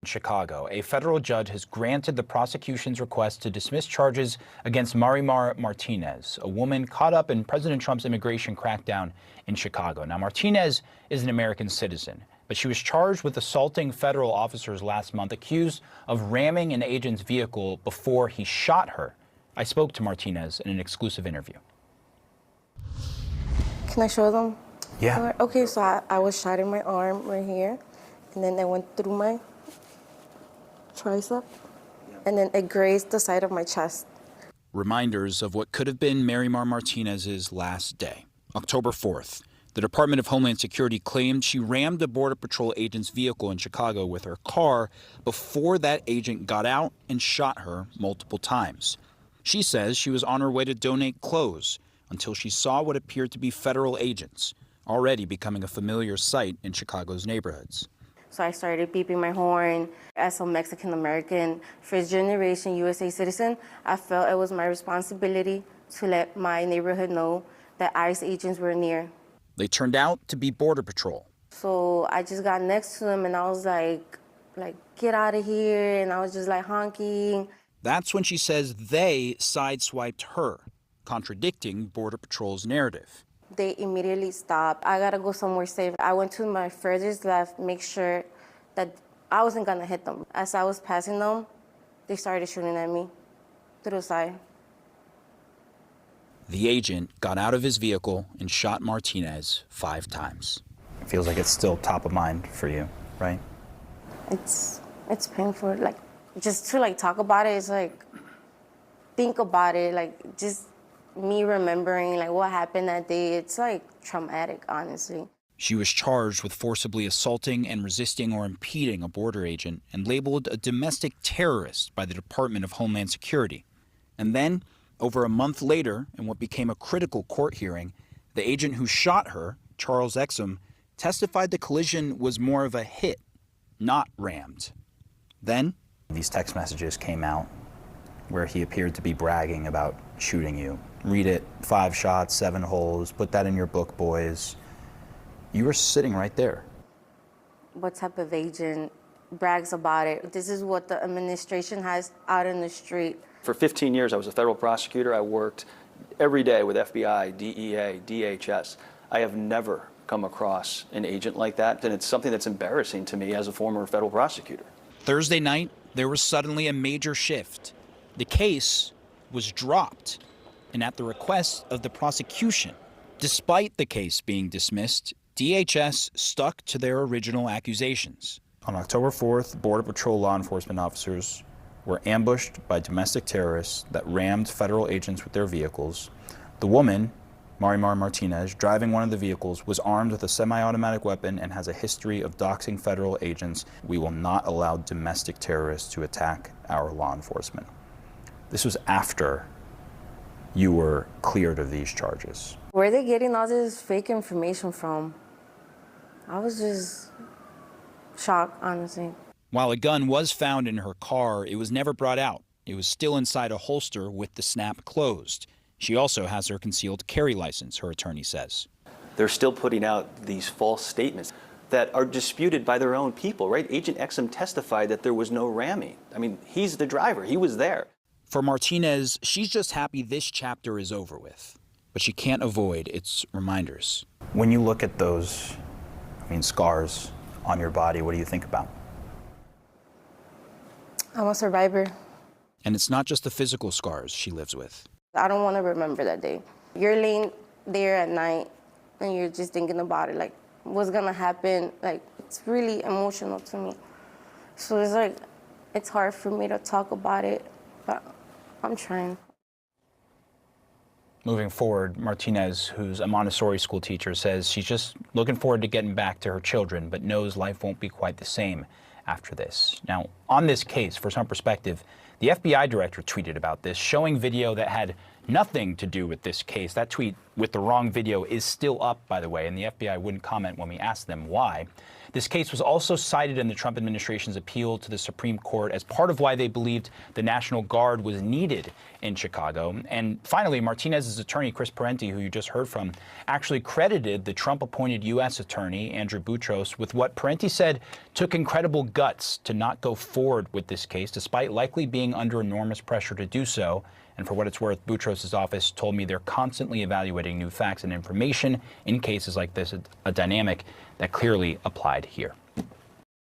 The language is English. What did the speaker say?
In Chicago, a federal judge has granted the prosecution's request to dismiss charges against Marimar Martinez, a woman caught up in President Trump's immigration crackdown in Chicago. Now, Martinez is an American citizen, but she was charged with assaulting federal officers last month, accused of ramming an agent's vehicle before he shot her. I spoke to Martinez in an exclusive interview. Can I show them? Yeah. Okay, so I was shot in my arm right here, and then I went through my tricep, and then it grazed the side of my chest. Reminders of what could have been Marimar Martinez's last day. October 4th, the Department of Homeland Security claimed she rammed a Border Patrol agent's vehicle in Chicago with her car before that agent got out and shot her multiple times. She says she was on her way to donate clothes until she saw what appeared to be federal agents, already becoming a familiar sight in Chicago's neighborhoods. So I started beeping my horn. As a Mexican-American, first-generation USA citizen, I felt it was my responsibility to let my neighborhood know that ICE agents were near. They turned out to be Border Patrol. So I just got next to them, and I was like, get out of here, and I was just like honking. That's when she says they sideswiped her, contradicting Border Patrol's narrative. They immediately stopped. I gotta go somewhere safe. I went to my furthest left, make sure that I wasn't gonna hit them. As I was passing them, they started shooting at me through the side. The agent got out of his vehicle and shot Martinez 5 times. It feels like it's still top of mind for you, right? It's painful. Like, just to talk about it, it's like, think about it, like just me remembering what happened that day. It's traumatic, honestly. She was charged with forcibly assaulting and resisting or impeding a border agent and labeled a domestic terrorist by the Department of Homeland Security. And then, over a month later, in what became a critical court hearing, the agent who shot her, Charles Exum, testified the collision was more of a hit, not rammed. Then, these text messages came out where he appeared to be bragging about shooting you. Read it, 5 shots, 7 holes, put that in your book, boys. You were sitting right there. What type of agent brags about it? This is what the administration has out in the street. For 15 years, I was a federal prosecutor. I worked every day with FBI, DEA, DHS. I have never come across an agent like that, and it's something that's embarrassing to me as a former federal prosecutor. Thursday night, there was suddenly a major shift. The case was dropped, and at the request of the prosecution. Despite the case being dismissed, DHS stuck to their original accusations. On October 4th, Border Patrol law enforcement officers were ambushed by domestic terrorists that rammed federal agents with their vehicles. The woman, Marimar Martinez, driving one of the vehicles, was armed with a semi-automatic weapon and has a history of doxing federal agents. We will not allow domestic terrorists to attack our law enforcement. This was after you were cleared of these charges. Where are they getting all this fake information from? I was just shocked, honestly. While a gun was found in her car, it was never brought out. It was still inside a holster with the snap closed. She also has her concealed carry license, her attorney says. They're still putting out these false statements that are disputed by their own people, right? Agent Exum testified that there was no ramming. I mean, he's the driver. He was there. For Martinez, she's just happy this chapter is over with, but she can't avoid its reminders. When you look at those, scars on your body, what do you think about? I'm a survivor. And it's not just the physical scars she lives with. I don't want to remember that day. You're laying there at night and you're just thinking about it, what's gonna happen? It's really emotional to me. So it's hard for me to talk about it, but I'm trying. Moving forward, Martinez, who's a Montessori school teacher, says she's just looking forward to getting back to her children, but knows life won't be quite the same after this. Now, on this case, for some perspective, the FBI director tweeted about this, showing video that had nothing to do with this case. That tweet with the wrong video is still up, by the way, and the FBI wouldn't comment when we asked them why. This case was also cited in the Trump administration's appeal to the Supreme Court as part of why they believed the National Guard was needed in Chicago. And finally, Martinez's attorney, Chris Parenti, who you just heard from, actually credited the Trump-appointed U.S. attorney, Andrew Boutros, with what Parenti said took incredible guts to not go forward with this case, despite likely being under enormous pressure to do so. And for what it's worth, Boutros' office told me they're constantly evaluating new facts and information in cases like this, a dynamic that clearly applied here.